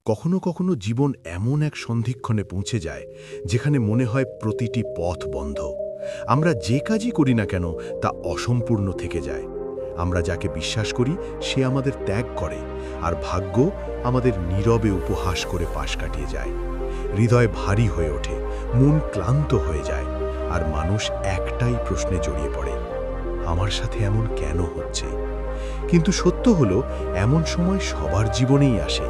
কখনো কখনো জীবন এমন এক সন্ধিক্ষণে পৌঁছে যায় যেখানে মনে হয় প্রতিটি পথ বন্ধ। আমরা যে কাজই করি না কেন তা অসম্পূর্ণ থেকে যায়। আমরা যাকে বিশ্বাস করি সে আমাদের ত্যাগ করে, আর ভাগ্য আমাদের নীরবে উপহাস করে পাশ কাটিয়ে যায়। হৃদয় ভারী হয়ে ওঠে, মন ক্লান্ত হয়ে যায়, আর মানুষ একটাই প্রশ্নে জড়িয়ে পড়ে, আমার সাথে এমন কেন হচ্ছে? কিন্তু সত্য হলো, এমন সময় সবার জীবনেই আসে।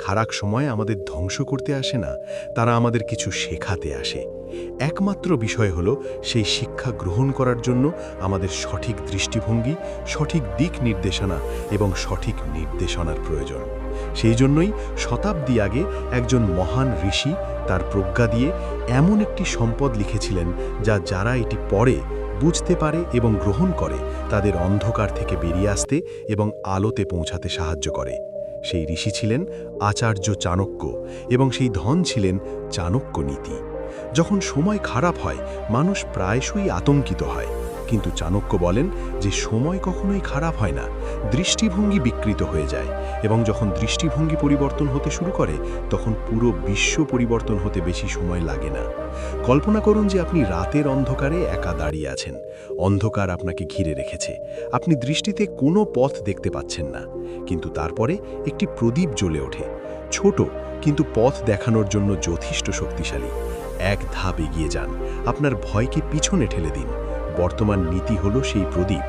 খারাপ সময় আমাদের ধ্বংস করতে আসে না, তারা আমাদের কিছু শেখাতে আসে। একমাত্র বিষয় হলো সেই শিক্ষা গ্রহণ করার জন্য আমাদের সঠিক দৃষ্টিভঙ্গি, সঠিক দিক নির্দেশনা এবং সঠিক নির্দেশনার প্রয়োজন। সেই জন্যই শতাব্দী আগে একজন মহান ঋষি তার প্রজ্ঞা দিয়ে এমন একটি সম্পদ লিখেছিলেন, যারা এটি পড়ে, বুঝতে পারে এবং গ্রহণ করে, তাদের অন্ধকার থেকে বেরিয়ে আসতে এবং আলোতে পৌঁছাতে সাহায্য করে। সেই ঋষি ছিলেন আচার্য চাণক্য, এবং সেই ধন ছিলেন চাণক্য নীতি। যখন সময় খারাপ হয়, মানুষ প্রায়শই আতঙ্কিত হয়, কিন্তু চাণক্য বলেন যে সময় কখনোই খারাপ হয় না, দৃষ্টিভঙ্গি বিকৃত হয়ে যায়, এবং যখন দৃষ্টিভঙ্গি পরিবর্তন হতে শুরু করে, তখন পুরো বিশ্ব পরিবর্তন হতে বেশি সময় লাগে না। কল্পনা করুন যে আপনি রাতের অন্ধকারে একা দাঁড়িয়ে আছেন। অন্ধকার আপনাকে ঘিরে রেখেছে, আপনি দৃষ্টিতে কোনো পথ দেখতে পাচ্ছেন না, কিন্তু তারপরে একটি প্রদীপ জ্বলে ওঠে, ছোট কিন্তু পথ দেখানোর জন্য যথেষ্ট শক্তিশালী। এক ধাপ এগিয়ে যান, আপনার ভয়কে পিছনে ঠেলে দিন। বর্তমান নীতি হলো সেই প্রদীপ,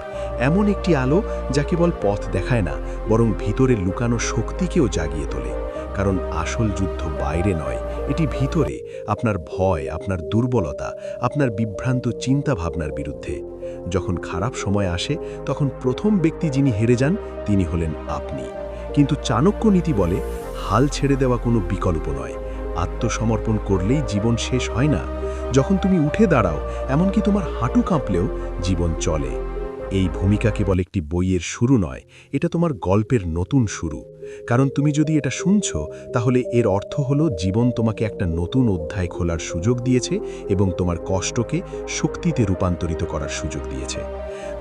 এমন একটি আলো যা কেবল পথ দেখায় না, বরং ভিতরে লুকানো শক্তিকেও জাগিয়ে তোলে। কারণ আসল যুদ্ধ বাইরে নয়, এটি ভিতরে, আপনার ভয়, আপনার দুর্বলতা, আপনার বিভ্রান্ত চিন্তাভাবনার বিরুদ্ধে। যখন খারাপ সময় আসে, তখন প্রথম ব্যক্তি যিনি হেরে যান তিনি হলেন আপনি। কিন্তু চাণক্য নীতি বলে, হাল ছেড়ে দেওয়া কোনো বিকল্প নয়, আত্মসমর্পণ করলেই জীবন শেষ হয় না। যখন তুমি উঠে দাঁড়াও, এমনকি তোমার হাঁটু কাঁপলেও জীবন চলে। এই ভূমিকা কেবল একটি বইয়ের শুরু নয়, এটা তোমার গল্পের নতুন শুরু। কারণ তুমি যদি এটা শুনছো, তাহলে এর অর্থ হলো জীবন তোমাকে একটা নতুন অধ্যায় খোলার সুযোগ দিয়েছে এবং তোমার কষ্টকে শক্তিতে রূপান্তরিত করার সুযোগ দিয়েছে।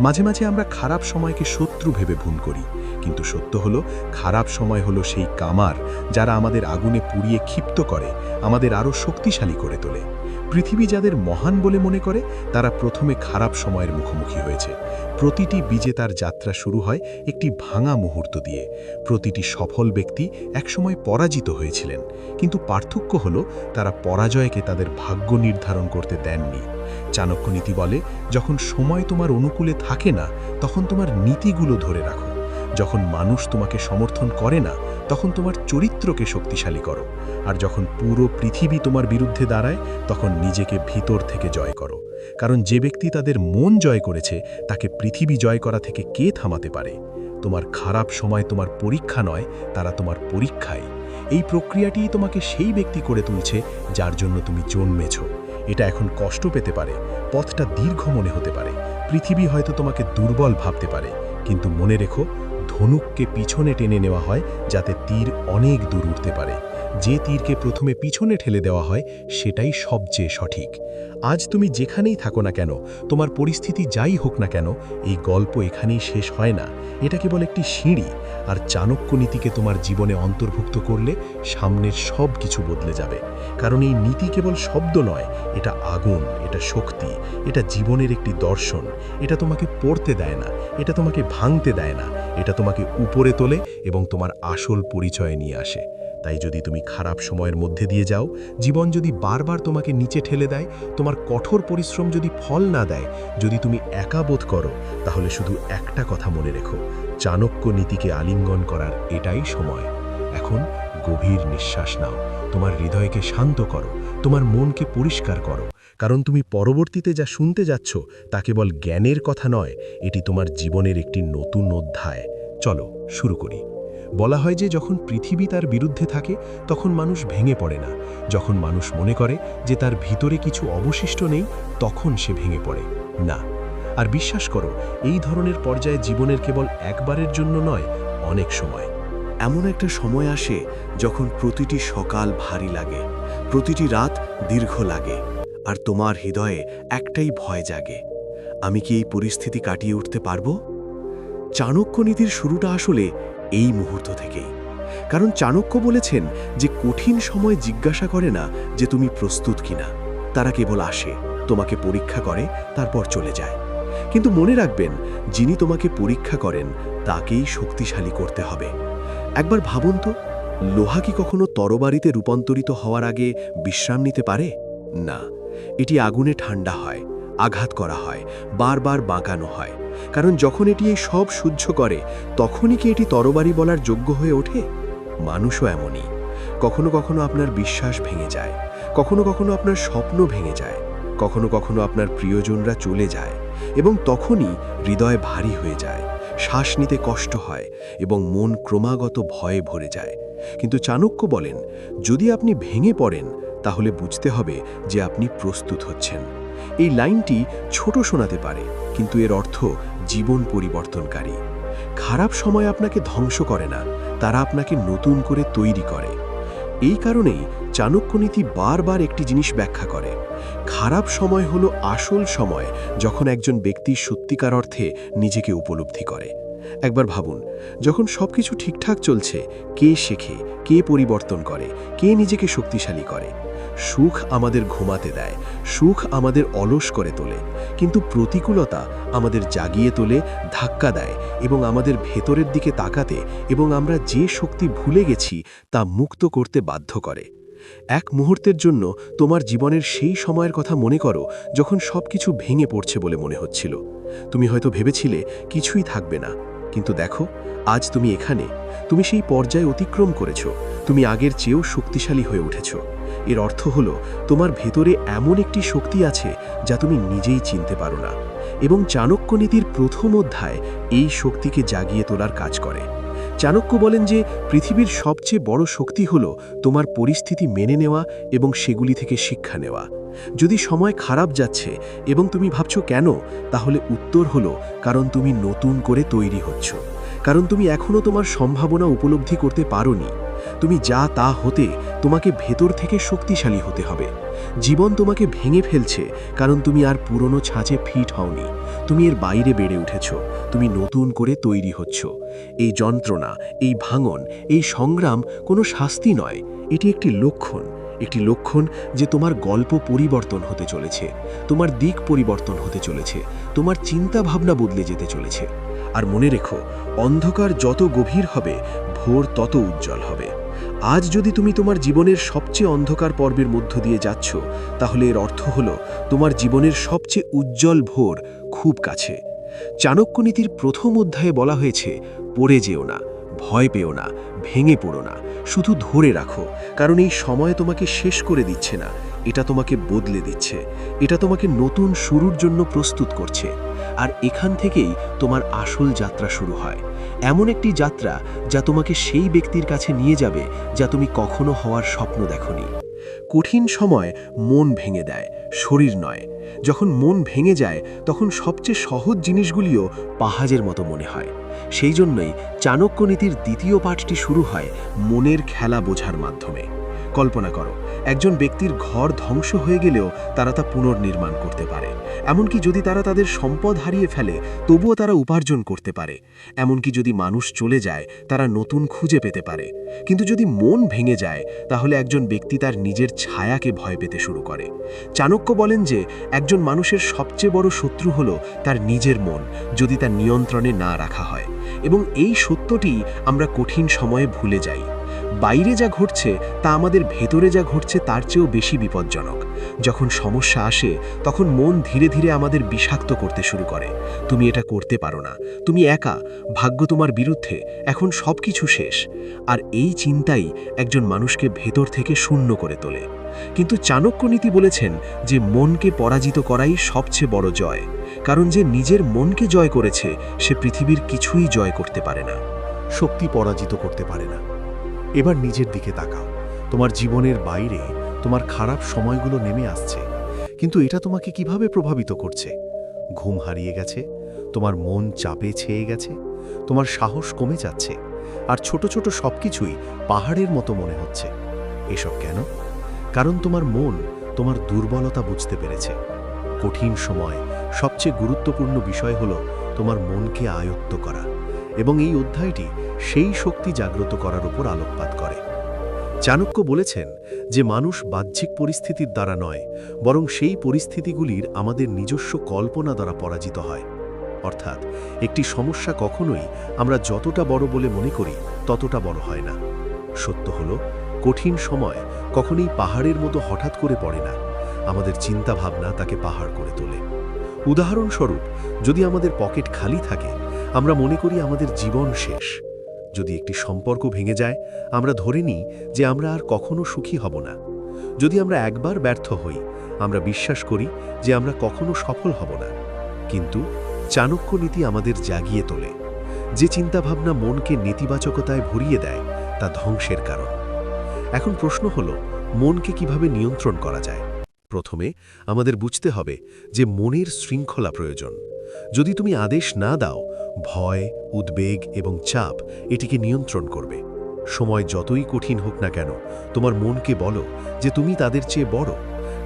মাঝে মাঝে আমরা খারাপ সময়কে শত্রু ভেবে ভুল করি, কিন্তু সত্য হলো খারাপ সময় হলো সেই কামার যারা আমাদের আগুনে পুড়িয়ে ক্ষিপ্ত করে, আমাদের আরও শক্তিশালী করে তোলে। পৃথিবী যাদের মহান বলে মনে করে, তারা প্রথমে খারাপ সময়ের মুখোমুখি হয়েছে। প্রতিটি বিজেতার যাত্রা শুরু হয় একটি ভাঙা মুহূর্ত দিয়ে। প্রতিটি সফল ব্যক্তি একসময় পরাজিত হয়েছিলেন, কিন্তু পার্থক্য হলো তারা পরাজয়কে তাদের ভাগ্য নির্ধারণ করতে দেননি। চাণক্য নীতি বলে, যখন সময় তোমার অনুকূলে থাকে না, তখন তোমার নীতিগুলো ধরে রাখো। যখন মানুষ তোমাকে সমর্থন করে না, তখন তোমার চরিত্রকে শক্তিশালী করো। আর যখন পুরো পৃথিবী তোমার বিরুদ্ধে দাঁড়ায়, তখন নিজেকে ভিতর থেকে জয় করো। কারণ যে ব্যক্তি তাদের মন জয় করেছে, তাকে পৃথিবী জয় করা থেকে কে থামাতে পারে? তোমার খারাপ সময় তোমার পরীক্ষা নয়, তারা তোমার পরীক্ষায়। এই প্রক্রিয়াটিই তোমাকে সেই ব্যক্তি করে তুলছে যার জন্য তুমি জন্মেছ। এটা এখন কষ্ট পেতে পারে, পথটা দীর্ঘ মনে হতে পারে, পৃথিবী হয়তো তোমাকে দুর্বল ভাবতে পারে, কিন্তু মনে রেখো, ধনুককে পিছনে টেনে নেওয়া হয় যাতে তীর অনেক দূর উঠতে পারে। যে তীরকে প্রথমে পিছনে ঠেলে দেওয়া হয়, সেটাই সবচেয়ে সঠিক। আজ তুমি যেখানেই থাকো না কেন, তোমার পরিস্থিতি যাই হোক না কেন, এই গল্প এখানেই শেষ হয় না। এটা কেবল একটি সিঁড়ি, আর চাণক্য নীতিকে তোমার জীবনে অন্তর্ভুক্ত করলে সামনের সব কিছু বদলে যাবে। কারণ এই নীতি কেবল শব্দ নয়, এটা আগুন, এটা শক্তি, এটা জীবনের একটি দর্শন। এটা তোমাকে পড়তে দেয় না, এটা তোমাকে ভাঙতে দেয় না, এটা তোমাকে উপরে তোলে এবং তোমার আসল পরিচয়ে নিয়ে আসে। তাই যদি তুমি খারাপ সময়ের মধ্যে দিয়ে যাও, জীবন যদি বারবার তোমাকে নিচে ঠেলে দেয়, তোমার কঠোর পরিশ্রম যদি ফল না দেয়, যদি তুমি একা বোধ করো, তাহলে শুধু একটা কথা মনে রেখো, চাণক্য নীতিকে আলিঙ্গন করার এটাই সময়। এখন গভীর নিঃশ্বাস নাও, তোমার হৃদয়কে শান্ত করো, তোমার মনকে পরিষ্কার করো। কারণ তুমি পরবর্তীতে যা শুনতে যাচ্ছ, তা কেবল জ্ঞানের কথা নয়, এটি তোমার জীবনের একটি নতুন অধ্যায়। চলো শুরু করি। বলা হয় যে যখন পৃথিবী তার বিরুদ্ধে থাকে, তখন মানুষ ভেঙে পড়ে না। যখন মানুষ মনে করে যে তার ভিতরে কিছু অবশিষ্ট নেই, তখন সে ভেঙে পড়ে না। আর বিশ্বাস করো, এই ধরনের পর্যায়ে জীবনের কেবল একবারের জন্য নয়, অনেক সময়। এমন একটা সময় আসে যখন প্রতিটি সকাল ভারী লাগে, প্রতিটি রাত দীর্ঘ লাগে, আর তোমার হৃদয়ে একটাই ভয় জাগে, আমি কি এই পরিস্থিতি কাটিয়ে উঠতে পারবো? চাণক্য নীতির শুরুটা আসলে এই মুহূর্ত থেকেই। কারণ চাণক্য বলেছেন যে কঠিন সময় জিজ্ঞাসা করে না যে তুমি প্রস্তুত কিনা, তারা কেবল আসে, তোমাকে পরীক্ষা করে, তারপর চলে যায়। কিন্তু মনে রাখবেন, যিনি তোমাকে পরীক্ষা করেন তাকেই শক্তিশালী করতে হবে। একবার ভাবুন তো, লোহা কি কখনো তরবারিতে রূপান্তরিত হওয়ার আগে বিশ্রাম নিতে পারে? না, এটি আগুনে ঠান্ডা হয়, আঘাত করা হয়, বারবার বাঁকানো হয়। কারণ যখন এটি এই সব সহ্য করে, তখনই কি এটি তরবারি বলার যোগ্য হয়ে ওঠে? মানুষও এমনই। কখনো কখনো আপনার বিশ্বাস ভেঙে যায়, কখনো কখনো আপনার স্বপ্ন ভেঙে যায়, কখনো কখনো আপনার প্রিয়জনরা চলে যায়, এবং তখনই হৃদয় ভারী হয়ে যায়, শ্বাস নিতে কষ্ট হয় এবং মন ক্রমাগত ভয়ে ভরে যায়। কিন্তু চাণক্য বলেন, যদি আপনি ভেঙে পড়েন তাহলে বুঝতে হবে যে আপনি প্রস্তুত হচ্ছেন। এই লাইনটি ছোট শোনাতে পারে, কিন্তু এর অর্থ জীবন পরিবর্তনকারী। খারাপ সময় আপনাকে ধ্বংস করে না, তারা আপনাকে নতুন করে তৈরি করে। এই কারণেই চাণক্যনীতি বারবার একটি জিনিস ব্যাখ্যা করে, খারাপ সময় হলো আসল সময় যখন একজন ব্যক্তি সত্যিকার অর্থে নিজেকে উপলব্ধি করে। একবার ভাবুন, যখন সবকিছু ঠিকঠাক চলছে, কে শেখে, কে পরিবর্তন করে, কে নিজেকে শক্তিশালী করে? সুখ আমাদের ঘুমাতে দেয়, সুখ আমাদের অলস করে তোলে, কিন্তু প্রতিকূলতা আমাদের জাগিয়ে তোলে, ধাক্কা দেয় এবং আমাদের ভেতরের দিকে তাকাতে এবং আমরা যে শক্তি ভুলে গেছি তা মুক্ত করতে বাধ্য করে। এক মুহূর্তের জন্য তোমার জীবনের সেই সময়ের কথা মনে করো যখন সবকিছু ভেঙে পড়ছে বলে মনে হচ্ছিল। তুমি হয়তো ভেবেছিলে কিছুই থাকবে না, কিন্তু দেখো, আজ তুমি এখানে, তুমি সেই পর্যায়ে অতিক্রম করেছো, তুমি আগের চেয়েও শক্তিশালী হয়ে উঠেছো। এর অর্থ হলো তোমার ভেতরে এমন একটি শক্তি আছে যা তুমি নিজেই চিনতে পারো না, এবং চাণক্যনীতির প্রথম অধ্যায় এই শক্তিকে জাগিয়ে তোলার কাজ করে। চাণক্য বলেন যে পৃথিবীর সবচেয়ে বড় শক্তি হলো তোমার পরিস্থিতি মেনে নেওয়া এবং সেগুলি থেকে শিক্ষা নেওয়া। যদি সময় খারাপ যাচ্ছে এবং তুমি ভাবছো কেন, তাহলে উত্তর হলো কারণ তুমি নতুন করে তৈরি হচ্ছ, কারণ তুমি এখনও তোমার সম্ভাবনা উপলব্ধি করতে পারোনি। তুমি যা তা হতে তোমাকে ভেতর থেকে শক্তিশালী হতে হবে। জীবন তোমাকে ভেঙে ফেলছে কারণ তুমি আর পুরনো ছাঁচে ফিট হওনি, তুমি এর বাইরে বেড়ে উঠেছ, তুমি নতুন করে তৈরি হচ্ছ। এই যন্ত্রণা, এই ভাঙন, এই সংগ্রাম কোনো শাস্তি নয়, এটি একটি লক্ষণ, একটি লক্ষণ যে তোমার গল্প পরিবর্তন হতে চলেছে, তোমার দিক পরিবর্তন হতে চলেছে, তোমার চিন্তা ভাবনা বদলে যেতে চলেছে। আর মনে রেখো, অন্ধকার যত গভীর হবে, ভোর তত উজ্জ্বল হবে। আজ যদি তুমি তোমার জীবনের সবচেয়ে অন্ধকার পর্বের মধ্য দিয়ে যাচ্ছ, তাহলে এর অর্থ হলো তোমার জীবনের সবচেয়ে উজ্জ্বল ভোর খুব কাছে। চাণক্যনীতির প্রথম অধ্যায়ে বলা হয়েছে, পড়ে যেও না, ভয় পেও না, ভেঙে পড়ো না, শুধু ধরে রাখো, কারণ এই সময় তোমাকে শেষ করে দিচ্ছে না, এটা তোমাকে বদলে দিচ্ছে, এটা তোমাকে নতুন শুরুর জন্য প্রস্তুত করছে। আর এখান থেকেই তোমার আসল যাত্রা শুরু হয়, এমন একটি যাত্রা যা তোমাকে সেই ব্যক্তির কাছে নিয়ে যাবে যা তুমি কখনো হওয়ার স্বপ্ন দেখোনি। কঠিন সময় মন ভেঙে দেয়, শরীর নয়। যখন মন ভেঙে যায়, তখন সবচেয়ে সহজ জিনিসগুলিও পাহাড়ের মতো মনে হয়। সেই জন্যই চাণক্যনীতির দ্বিতীয় পাঠটি শুরু হয় মনের খেলা বোঝার মাধ্যমে। কল্পনা করো, একজন ব্যক্তির ঘর ধ্বংস হয়ে গেলেও তারা তা পুনর্নির্মাণ করতে পারে। এমনকি যদি তারা তাদের সম্পদ হারিয়ে ফেলে, তবুও তারা উপার্জন করতে পারে। এমনকি যদি মানুষ চলে যায়, তারা নতুন খুঁজে পেতে পারে। কিন্তু যদি মন ভেঙে যায়, তাহলে একজন ব্যক্তি তার নিজের ছায়াকে ভয় পেতে শুরু করে। চাণক্য বলেন যে একজন মানুষের সবচেয়ে বড় শত্রু হলো তার নিজের মন, যদি তার নিয়ন্ত্রণে না রাখা হয়। এবং এই সত্যটি আমরা কঠিন সময়ে ভুলে যাই। বাইরে যা ঘটছে তা আমাদের ভেতরে যা ঘটছে তার চেয়েও বেশি বিপজ্জনক। যখন সমস্যা আসে, তখন মন ধীরে ধীরে আমাদের বিষাক্ত করতে শুরু করে। তুমি এটা করতে পারো না, তুমি একা, ভাগ্য তোমার বিরুদ্ধে, এখন সব কিছু শেষ। আর এই চিন্তাই একজন মানুষকে ভেতর থেকে শূন্য করে তোলে। কিন্তু চাণক্যনীতি বলেছেন যে মনকে পরাজিত করাই সবচেয়ে বড় জয়, কারণ যে নিজের মনকে জয় করেছে সে পৃথিবীর কিছুই জয় করতে পারে না। শক্তি পরাজিত করতে পারে না। এবার নিজের দিকে তাকাও। তোমার জীবনের বাইরে তোমার খারাপ সময়গুলো নেমে আসছে, কিন্তু এটা তোমাকে কিভাবে প্রভাবিত করছে? ঘুম হারিয়ে গেছে, তোমার মন চাপে ছেয়ে গেছে, তোমার সাহস কমে যাচ্ছে, আর ছোট ছোট সবকিছুই পাহাড়ের মতো মনে হচ্ছে। এসব কেন? কারণ তোমার মন তোমার দুর্বলতা বুঝতে পেরেছে। কঠিন সময় সবচেয়ে গুরুত্বপূর্ণ বিষয় হলো তোমার মনকে আয়ত্ত করা, এবং এই অধ্যায়টি সেই শক্তি জাগ্রত করার উপর আলোকপাত করে। চাণক্য বলেছেন যে মানুষ বাহ্যিক পরিস্থিতির দ্বারা নয়, বরং সেই পরিস্থিতিগুলির আমাদের নিজস্ব কল্পনা দ্বারা পরাজিত হয়। অর্থাৎ একটি সমস্যা কখনোই আমরা যতটা বড় বলে মনে করি ততটা বড় হয় না। সত্য হলো, কঠিন সময় কখনোই পাহাড়ের মতো হঠাৎ করে পড়ে না, আমাদের চিন্তা ভাবনা তাকে পাহাড় করে তোলে। উদাহরণস্বরূপ, যদি আমাদের পকেট খালি থাকে, আমরা মনে করি আমাদের জীবন শেষ। যদি একটি সম্পর্ক ভেঙে যায়, আমরা ধরে নিই যে আমরা আর কখনো সুখী হব না। যদি আমরা একবার ব্যর্থ হই, আমরা বিশ্বাস করি যে আমরা কখনো সফল হব না। কিন্তু চাণক্য নীতি আমাদের জাগিয়ে তোলে। যে চিন্তাভাবনা মনকে নেতিবাচকতায় ভরিয়ে দেয়, তা ধ্বংসের কারণ। এখন প্রশ্ন হলো, মনকে কিভাবে নিয়ন্ত্রণ করা যায়? প্রথমে আমাদের বুঝতে হবে যে মনের শৃঙ্খলা প্রয়োজন। যদি তুমি আদেশ না দাও, ভয়, উদ্বেগ এবং চাপ এটিকে নিয়ন্ত্রণ করবে। সময় যতই কঠিন হোক না কেন, তোমার মনকে বলো যে তুমি তাদের চেয়ে বড়।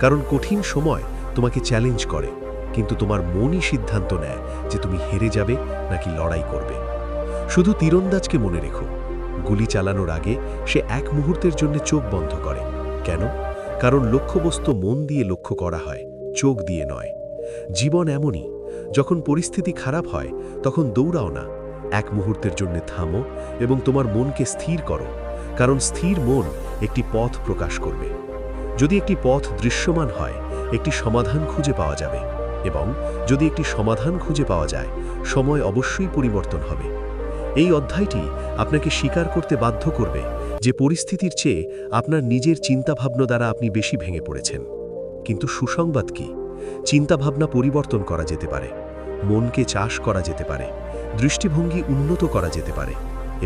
কারণ কঠিন সময় তোমাকে চ্যালেঞ্জ করে, কিন্তু তোমার মনই সিদ্ধান্ত নেয় যে তুমি হেরে যাবে নাকি লড়াই করবে। শুধু তীরন্দাজকে মনে রেখো, গুলি চালানোর আগে সে এক মুহূর্তের জন্য চোখ বন্ধ করে। কেন? কারণ লক্ষ্যবস্তু মন দিয়ে লক্ষ্য করা হয়, চোখ দিয়ে নয়। জীবন এমনই, যখন পরিস্থিতি খারাপ হয় তখন দৌড়াও না, এক মুহূর্তের জন্য থামো এবং তোমার মনকে স্থির করো। কারণ স্থির মন একটি পথ প্রকাশ করবে। যদি একটি পথ দৃশ্যমান হয়, একটি সমাধান খুঁজে পাওয়া যাবে, এবং যদি একটি সমাধান খুঁজে পাওয়া যায়, সময় অবশ্যই পরিবর্তন হবে। এই অধ্যায়টি আপনাকে স্বীকার করতে বাধ্য করবে যে পরিস্থিতির চেয়ে আপনার নিজের চিন্তাভাবনা দ্বারা আপনি বেশি ভেঙে পড়েছেন। কিন্তু সুসংবাদ কি? চিন্তাভাবনা পরিবর্তন করা যেতে পারে, মনকে চাষ করা যেতে পারে, দৃষ্টিভঙ্গি উন্নত করা যেতে পারে,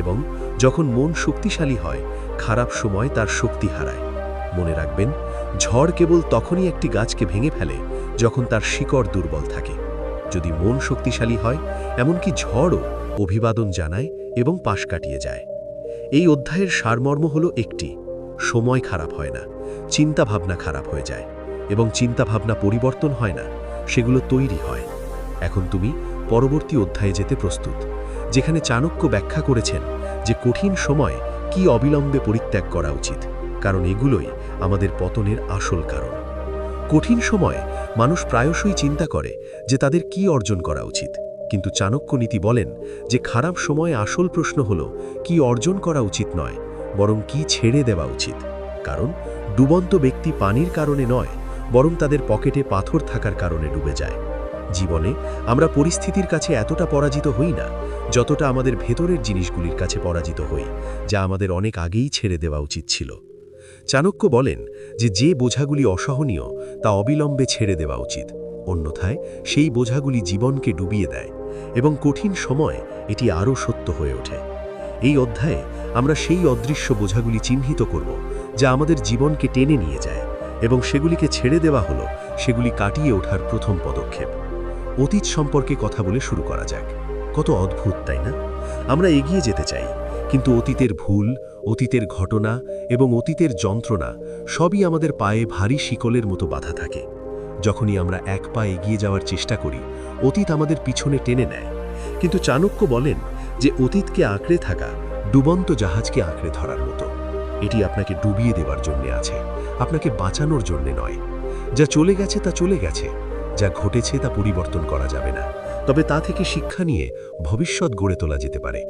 এবং যখন মন শক্তিশালী হয়, খারাপ সময় তার শক্তি হারায়। মনে রাখবেন, ঝড় কেবল তখনই একটি গাছকে ভেঙে ফেলে যখন তার শিকড় দুর্বল থাকে। যদি মন শক্তিশালী হয়, এমনকি ঝড়ও অভিবাদন জানায় এবং পাশ কাটিয়ে যায়। এই অধ্যায়ের সারমর্ম হলো একটি: সময় খারাপ হয় না, চিন্তাভাবনা খারাপ হয়ে যায়, এবং চিন্তাভাবনা পরিবর্তন হয় না, সেগুলো তৈরি হয়। এখন তুমি পরবর্তী অধ্যায়ে যেতে প্রস্তুত, যেখানে চাণক্য ব্যাখ্যা করেছেন যে কঠিন সময় কি অবিলম্বে পরিত্যাগ করা উচিত, কারণ এগুলোই আমাদের পতনের আসল কারণ। কঠিন সময়ে মানুষ প্রায়শই চিন্তা করে যে তাদের কি অর্জন করা উচিত, কিন্তু চাণক্য নীতি বলেন যে খারাপ সময়ে আসল প্রশ্ন হলো কি অর্জন করা উচিত নয়, বরং কি ছেড়ে দেওয়া উচিত। কারণ ডুবন্ত ব্যক্তি পানির কারণে নয়, বরং তাদের পকেটে পাথর থাকার কারণে ডুবে যায়। জীবনে আমরা পরিস্থিতির কাছে এতটা পরাজিত হই না, যতটা আমাদের ভেতরের জিনিসগুলির কাছে পরাজিত হই, যা আমাদের অনেক আগেই ছেড়ে দেওয়া উচিত ছিল। চাণক্য বলেন যে বোঝাগুলি অসহনীয় তা অবিলম্বে ছেড়ে দেওয়া উচিত, অন্যথায় সেই বোঝাগুলি জীবনকে ডুবিয়ে দেয়, এবং কঠিন সময় এটি আরও সত্য হয়ে ওঠে। এই অধ্যায়ে আমরা সেই অদৃশ্য বোঝাগুলি চিহ্নিত করব যা আমাদের জীবনকে টেনে নিয়ে যায়, এবং সেগুলিকে ছেড়ে দেওয়া হলো সেগুলি কাটিয়ে ওঠার প্রথম পদক্ষেপ। অতীত সম্পর্কে কথা বলে শুরু করা যাক। কত অদ্ভুত, তাই না? আমরা এগিয়ে যেতে চাই, কিন্তু অতীতের ভুল, অতীতের ঘটনা এবং অতীতের যন্ত্রণা সবই আমাদের পায়ে ভারী শিকলের মতো বাধা থাকে। যখনই আমরা এক পা এগিয়ে যাওয়ার চেষ্টা করি, অতীত আমাদের পিছনে টেনে নেয়। কিন্তু চাণক্য বলেন যে অতীতকে আঁকড়ে থাকা ডুবন্ত জাহাজকে আঁকড়ে ধরার মতো। এটি আপনাকে ডুবিয়ে দেওয়ার জন্য আছে, আপনাকে বাঁচানোর জন্য নয়। যা চলে গেছে তা চলে গেছে, যা ঘটেছে তা পরিবর্তন করা যাবে না, তবে তা থেকে শিক্ষা নিয়ে ভবিষ্যৎ গড়ে তোলা যেতে পারে।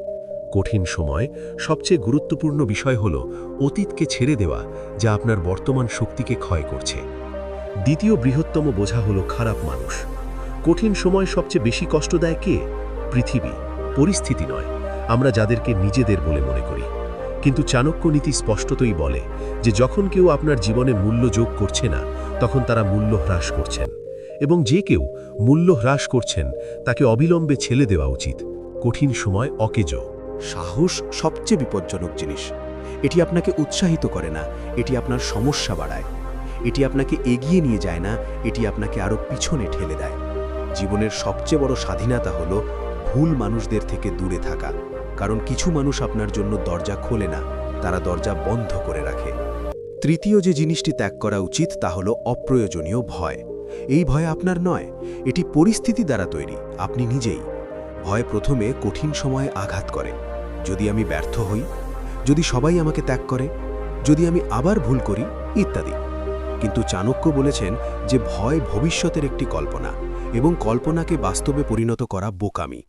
কঠিন সময় সবচেয়ে গুরুত্বপূর্ণ বিষয় হল অতীতকে ছেড়ে দেওয়া, যা আপনার বর্তমান শক্তিকে ক্ষয় করছে। দ্বিতীয় বৃহত্তম বোঝা হল খারাপ মানুষ। কঠিন সময় সবচেয়ে বেশি কষ্ট দেয় কে? পৃথিবী, পরিস্থিতি নয়, আমরা যাদেরকে নিজেদের বলে মনে করি। কিন্তু চাণক্য নীতি স্পষ্টতই বলে যে যখন কেউ আপনার জীবনে মূল্য যোগ করছে না, তখন তারা মূল্য হ্রাস করছেন, এবং যে কেউ মূল্য হ্রাস করছেন তাকে অবিলম্বে ছেড়ে দেওয়া উচিত। কঠিন সময় অকেজো। সাহস সবচেয়ে বিপজ্জনক জিনিস। এটি আপনাকে উৎসাহিত করে না, এটি আপনার সমস্যা বাড়ায়। এটি আপনাকে এগিয়ে নিয়ে যায় না, এটি আপনাকে আরও পিছনে ঠেলে দেয়। জীবনের সবচেয়ে বড় স্বাধীনতা হলো ভুল মানুষদের থেকে দূরে থাকা, কারণ কিছু মানুষ আপনার জন্য দরজা খোলে না, তারা দরজা বন্ধ করে রাখে। তৃতীয় যে জিনিসটি ত্যাগ করা উচিত তা হলো অপ্রয়োজনীয় ভয়। এই ভয় আপনার নয়, এটি পরিস্থিতি দ্বারা তৈরি, আপনি নিজেই। ভয় প্রথমে কঠিন সময়ে আঘাত করে, যদি আমি ব্যর্থ হই, যদি সবাই আমাকে ত্যাগ করে, যদি আমি আবার ভুল করি, ইত্যাদি। কিন্তু চাণক্য বলেছেন যে ভয় ভবিষ্যতের একটি কল্পনা এবং কল্পনাকে বাস্তবে পরিণত করা বোকামি।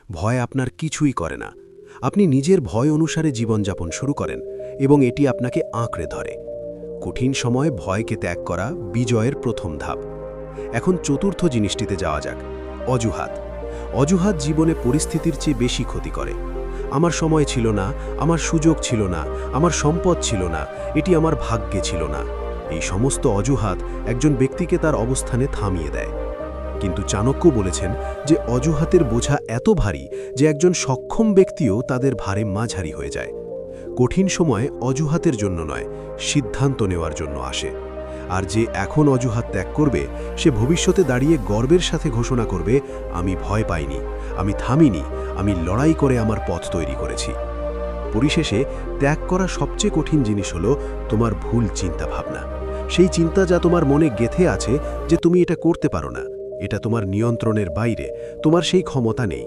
ভয় আপনার কিছুই করে না। আপনি নিজের ভয় অনুসারে জীবনযাপন শুরু করেন এবং এটি আপনাকে আঁকড়ে ধরে। কঠিন সময়ে ভয়কে ত্যাগ করা বিজয়ের প্রথম ধাপ। এখন চতুর্থ জিনিসটিতে যাওয়া যাক, অজুহাত। অজুহাত জীবনে পরিস্থিতির চেয়ে বেশি ক্ষতি করে। আমার সময় ছিল না, আমার সুযোগ ছিল না, আমার সম্পদ ছিল না, এটি আমার ভাগ্যে ছিল না। এই সমস্ত অজুহাত একজন ব্যক্তিকে তার অবস্থানে থামিয়ে দেয়। কিন্তু চাণক্য বলেছেন যে অজুহাতের বোঝা এত ভারী যে একজন সক্ষম ব্যক্তিও তাদের ভারে মাঝারি হয়ে যায়। কঠিন সময়ে অজুহাতের জন্য নয়, সিদ্ধান্ত নেওয়ার জন্য আসে। আর যে এখন অজুহাত ত্যাগ করবে, সে ভবিষ্যতে দাঁড়িয়ে গর্বের সাথে ঘোষণা করবে, আমি ভয় পাইনি, আমি থামিনি, আমি লড়াই করে আমার পথ তৈরি করেছি। পরিশেষে ত্যাগ করা সবচেয়ে কঠিন জিনিস হলো তোমার ভুল চিন্তাভাবনা। সেই চিন্তা যা তোমার মনে গেঁথে আছে যে তুমি এটা করতে পারো না, এটা তোমার নিয়ন্ত্রণের বাইরে, তোমার সেই ক্ষমতা নেই।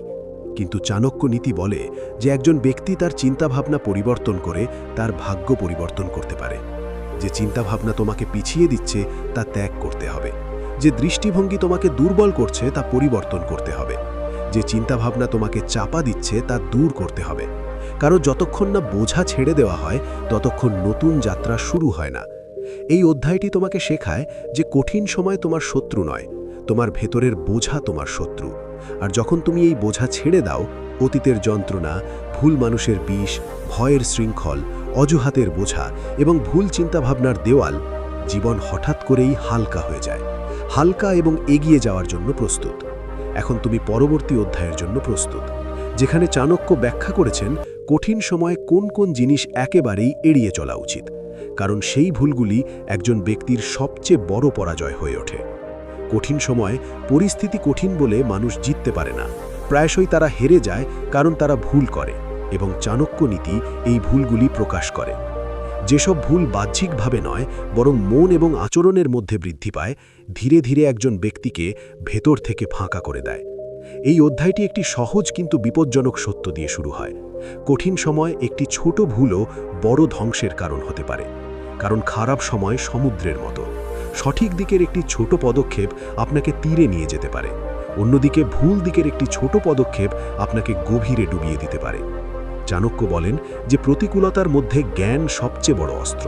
কিন্তু চাণক্য নীতি বলে যে একজন ব্যক্তি তার চিন্তাভাবনা পরিবর্তন করে তার ভাগ্য পরিবর্তন করতে পারে। যে চিন্তাভাবনা তোমাকে পিছিয়ে দিচ্ছে তা ত্যাগ করতে হবে। যে দৃষ্টিভঙ্গি তোমাকে দুর্বল করছে তা পরিবর্তন করতে হবে। যে চিন্তাভাবনা তোমাকে চাপা দিচ্ছে তা দূর করতে হবে। কারণ যতক্ষণ না বোঝা ছেড়ে দেওয়া হয় ততক্ষণ নতুন যাত্রা শুরু হয় না। এই অধ্যায়টি তোমাকে শেখায় যে কঠিন সময় তোমার শত্রু নয়, তোমার ভেতরের বোঝা তোমার শত্রু। আর যখন তুমি এই বোঝা ছেড়ে দাও, অতীতের যন্ত্রণা, ভুল মানুষের বিষ, ভয়ের শৃঙ্খল, অজুহাতের বোঝা এবং ভুল চিন্তাভাবনার দেওয়াল, জীবন হঠাৎ করেই হালকা হয়ে যায়। হালকা এবং এগিয়ে যাওয়ার জন্য প্রস্তুত। এখন তুমি পরবর্তী অধ্যায়ের জন্য প্রস্তুত, যেখানে চাণক্য ব্যাখ্যা করেছেন কঠিন সময়ে কোন কোন জিনিস একেবারেই এড়িয়ে চলা উচিত, কারণ সেই ভুলগুলি একজন ব্যক্তির সবচেয়ে বড় পরাজয় হয়ে ওঠে। কঠিন সময় পরিস্থিতি কঠিন বলে মানুষ জিততে পারে না, প্রায়শই তারা হেরে যায় কারণ তারা ভুল করে, এবং চাণক্য নীতি এই ভুলগুলি প্রকাশ করে। যেসব ভুল বাহ্যিকভাবে নয় বরং মন এবং আচরণের মধ্যে বৃদ্ধি পায়, ধীরে ধীরে একজন ব্যক্তিকে ভেতর থেকে ফাঁকা করে দেয়। এই অধ্যায়টি একটি সহজ কিন্তু বিপজ্জনক সত্য দিয়ে শুরু হয়। কঠিন সময় একটি ছোট ভুলও বড় ধ্বংসের কারণ হতে পারে, কারণ খারাপ সময় সমুদ্রের মতো। সঠিক দিকের একটি ছোট পদক্ষেপ আপনাকে তীরে নিয়ে যেতে পারে, অন্যদিকে ভুল দিকের একটি ছোট পদক্ষেপ আপনাকে গভীরে ডুবিয়ে দিতে পারে। চাণক্য বলেন যে প্রতিকূলতার মধ্যে জ্ঞান সবচেয়ে বড় অস্ত্র।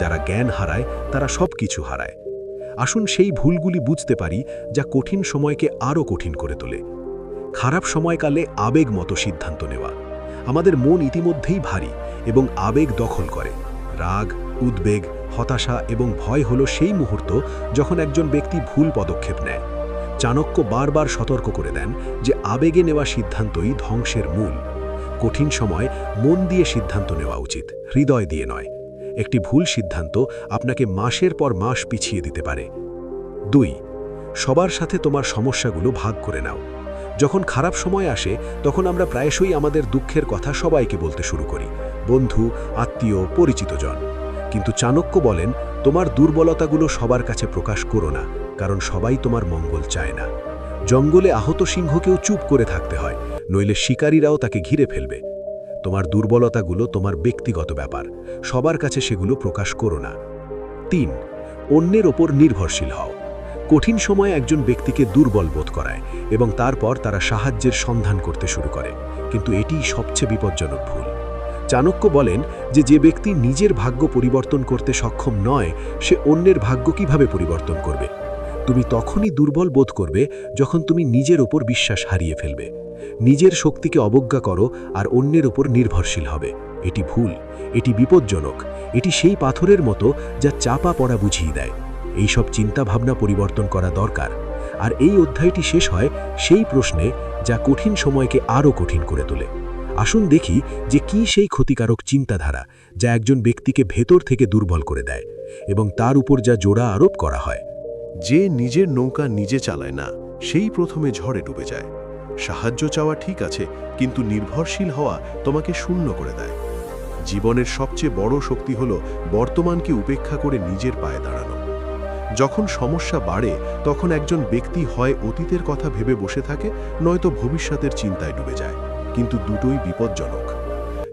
যারা জ্ঞান হারায় তারা সব কিছু হারায়। আসুন সেই ভুলগুলি বুঝতে পারি যা কঠিন সময়কে আরও কঠিন করে তোলে। খারাপ সময়কালে আবেগ মতো সিদ্ধান্ত নেওয়া। আমাদের মন ইতিমধ্যেই ভারী এবং আবেগ দখল করে। রাগ, উদ্বেগ, হতাশা এবং ভয় হলো সেই মুহূর্ত যখন একজন ব্যক্তি ভুল পদক্ষেপ নেয়। চাণক্য বারবার সতর্ক করে দেন যে আবেগে নেওয়া সিদ্ধান্তই ধ্বংসের মূল। কঠিন সময় মন দিয়ে সিদ্ধান্ত নেওয়া উচিত, হৃদয় দিয়ে নয়। একটি ভুল সিদ্ধান্ত আপনাকে মাসের পর মাস পিছিয়ে দিতে পারে। 2. সবার সাথে তোমার সমস্যাগুলো ভাগ করে নাও। যখন খারাপ সময় আসে তখন আমরা প্রায়শই আমাদের দুঃখের কথা সবাইকে বলতে শুরু করি, বন্ধু, আত্মীয়, পরিচিতজন। কিন্তু চাণক্য বলেন তোমার দুর্বলতাগুলো সবার কাছে প্রকাশ করো না, কারণ সবাই তোমার মঙ্গল চায় না। জঙ্গলে আহত সিংহকেও চুপ করে থাকতে হয়, নইলে শিকারীরাও তাকে ঘিরে ফেলবে। তোমার দুর্বলতাগুলো তোমার ব্যক্তিগত ব্যাপার, সবার কাছে সেগুলো প্রকাশ করো না। 3. অন্যের ওপর নির্ভরশীল হও। কঠিন সময়ে একজন ব্যক্তিকে দুর্বল বোধ করায় এবং তারপর তারা সাহায্যের সন্ধান করতে শুরু করে, কিন্তু এটিই সবচেয়ে বিপজ্জনক ভুল। চাণক্য বলেন যে ব্যক্তি নিজের ভাগ্য পরিবর্তন করতে সক্ষম নয়, সে অন্যের ভাগ্য কিভাবে পরিবর্তন করবে? তুমি তখনই দুর্বল বোধ করবে যখন তুমি নিজের ওপর বিশ্বাস হারিয়ে ফেলবে, নিজের শক্তিকে অবজ্ঞা করো আর অন্যের ওপর নির্ভরশীল হবে। এটি ভুল, এটি বিপজ্জনক, এটি সেই পাথরের মতো যা চাপা পড়া বুঝিয়ে দেয়। এইসব চিন্তাভাবনা পরিবর্তন করা দরকার। আর এই অধ্যায়টি শেষ হয় সেই প্রশ্নে যা কঠিন সময়কে আরও কঠিন করে তোলে। আসুন দেখি যে কি সেই ক্ষতিকারক চিন্তাধারা যা একজন ব্যক্তিকে ভেতর থেকে দুর্বল করে দেয় এবং তার উপর যা জোড়া আরোপ করা হয়। যে নিজের নৌকা নিজে চালায় না, সেই প্রথমে ঝড়ে ডুবে যায়। সাহায্য চাওয়া ঠিক আছে, কিন্তু নির্ভরশীল হওয়া তোমাকে শূন্য করে দেয়। জীবনের সবচেয়ে বড় শক্তি হল বর্তমানকে উপেক্ষা করে নিজের পায়ে দাঁড়ানো। যখন সমস্যা বাড়ে তখন একজন ব্যক্তি হয় অতীতের কথা ভেবে বসে থাকে, নয়তো ভবিষ্যতের চিন্তায় ডুবে যায়, কিন্তু দুটোই বিপজ্জনক।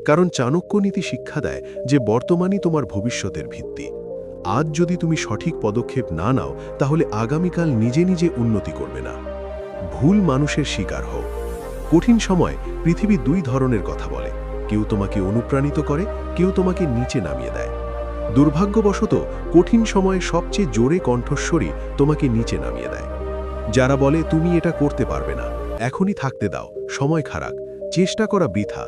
কারণ চাণক্য নীতি শিক্ষা দেয় যে বর্তমানই তোমার ভবিষ্যতের ভিত্তি। আজ যদি তুমি সঠিক পদক্ষেপ না নাও তাহলে আগামীকাল নিজে নিজে উন্নতি করবে না। ভুল মানুষের শিকার হও। কঠিন সময় পৃথিবী দুই ধরনের কথা বলে, কেউ তোমাকে অনুপ্রাণিত করে, কেউ তোমাকে নিচে নামিয়ে দেয়। দুর্ভাগ্যবশত কঠিন সময়ে সবচেয়ে জোরে কণ্ঠস্বরই তোমাকে নিচে নামিয়ে দেয়। যারা বলে তুমি এটা করতে পারবে না, এখনই থাকতে দাও, সময় খারাপ, চেষ্টা করা বৃথা।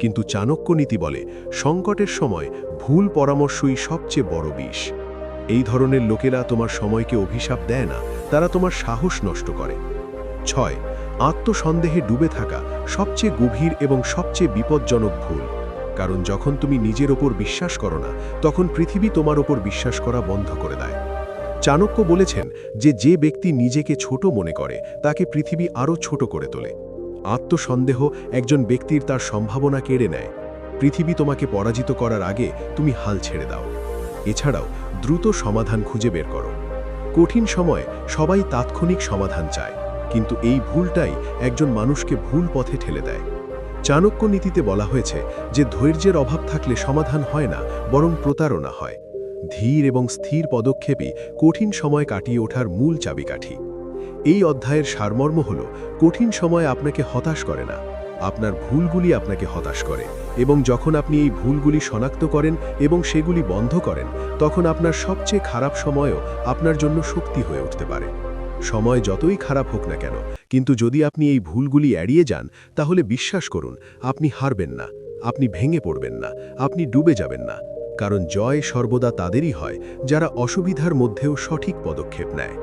কিন্তু চাণক্য নীতি বলে সংকটের সময় ভুল পরামর্শই সবচেয়ে বড় বিষ। এই ধরনের লোকেরা তোমার সময়কে অভিশাপ দেয় না, তারা তোমার সাহস নষ্ট করে। 6. আত্মসন্দেহে ডুবে থাকা সবচেয়ে গভীর এবং সবচেয়ে বিপজ্জনক ভুল। কারণ যখন তুমি নিজের ওপর বিশ্বাস করো না, তখন পৃথিবী তোমার ওপর বিশ্বাস করা বন্ধ করে দেয়। চাণক্য বলেছেন যে ব্যক্তি নিজেকে ছোট মনে করে তাকে পৃথিবী আরও ছোট করে তোলে। আত্মসন্দেহ একজন ব্যক্তির তার সম্ভাবনা কেড়ে নেয়। পৃথিবী তোমাকে পরাজিত করার আগে তুমি হাল ছেড়ে দাও। এছাড়াও দ্রুত সমাধান খুঁজে বের করো। কঠিন সময়ে সবাই তাৎক্ষণিক সমাধান চায়, কিন্তু এই ভুলটাই একজন মানুষকে ভুল পথে ঠেলে দেয়। চাণক্য নীতিতে বলা হয়েছে যে ধৈর্যের অভাব থাকলে সমাধান হয় না, বরং প্রতারণা হয়। ধীর এবং স্থির পদক্ষেপই কঠিন সময় কাটিয়ে ওঠার মূল চাবিকাঠি। এই অধ্যায়ের সারমর্ম হল, কঠিন সময় আপনাকে হতাশ করে না, আপনার ভুলগুলি আপনাকে হতাশ করে, এবং যখন আপনি এই ভুলগুলি শনাক্ত করেন এবং সেগুলি বন্ধ করেন, তখন আপনার সবচেয়ে খারাপ সময়ও আপনার জন্য শক্তি হয়ে উঠতে পারে। সময় যতই খারাপ হোক না কেন, কিন্তু যদি আপনি এই ভুলগুলি এড়িয়ে যান, তাহলে বিশ্বাস করুন আপনি হারবেন না, আপনি ভেঙে পড়বেন না, আপনি ডুবে যাবেন না। কারণ জয় সর্বদা তাদেরই হয় যারা অসুবিধার মধ্যেও সঠিক পদক্ষেপ নেয়।